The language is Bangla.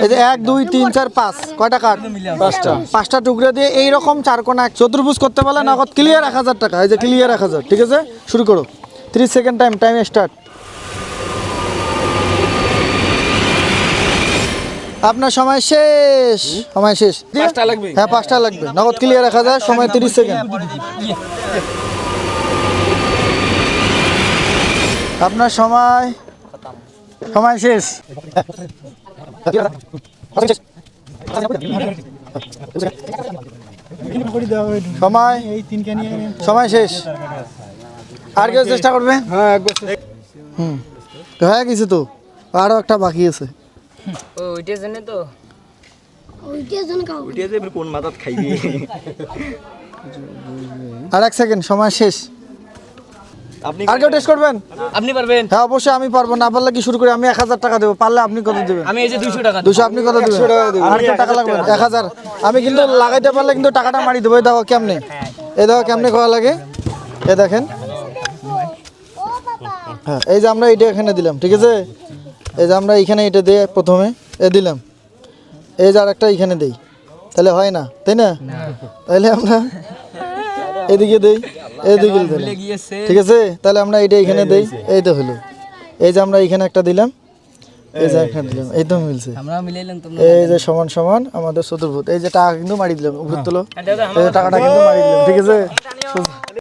এই যে 1 2 3 4 5 কয়টা কার্ড? পাঁচটা টুকরা দিয়ে এইরকম চার কোণা এক চতুর্ভুজ করতে পারলে নগদ ক্লিয়ার 1000 টাকা। এই যে ক্লিয়ার 1000, ঠিক আছে? শুরু করো। 30 সেকেন্ড টাইম স্টার্ট। আপনার সময় শেষ। পাঁচটা লাগবে? হ্যাঁ 5টা লাগবে। নগদ ক্লিয়ার 1000, সময় 30 সেকেন্ড। আপনার সময় শেষ। সময় শেষ। আর কেউ চেষ্টা করবে? হ্যাঁ একবার হয়ে গেছে তো, আরো একটা বাকি আছে। ও ওইটা জানে তো কোন মাথাত খাইবি? আর 1 সেকেন্ড, সময় শেষ। আপনি আর কেউ টেস্ট করবেন? আপনি পারবেন? হ্যাঁ অবশ্যই আমি পারবো, না পারলে কি শুরু করি? আমি 1000 টাকা দেবো, পারলে আপনি কত দেবেন? আমি এই যে 200 টাকা 200, আপনি কত দেবেন? আর কত টাকা লাগবে? 1000। আমি কিন্তু লাগাইতে পারলে কিন্তু টাকাটা মারি দেবো। এই দেখো কেমনে, খাওয়া লাগে। এই দেখেন, হ্যাঁ এই যে আমরা এটা এখানে দিলাম, ঠিক আছে? এই যে আমরা এখানে এটা দিয়ে প্রথমে দিলাম, এই যে আরেকটা এখানে দেই, তাহলে হয় না, তাই না? তাহলে আমরা এদিকে দেই, এদিকে দিলাম, ঠিক আছে? তাহলে আমরা এটা এখানে দেই, এই তো হলো। এই যে আমরা এখানে একটা দিলাম, এই যে এখানে দিলাম, এই তো মিলছে। আমরা মিলাইলাম তো। এই যে সমান সমান আমাদের চতুর্ভুজ। এই যে টাকা কিন্তু মারি দিলাম, উপরে তোলো, এই যে টাকাটা কিন্তু মারি দিলাম, ঠিক আছে?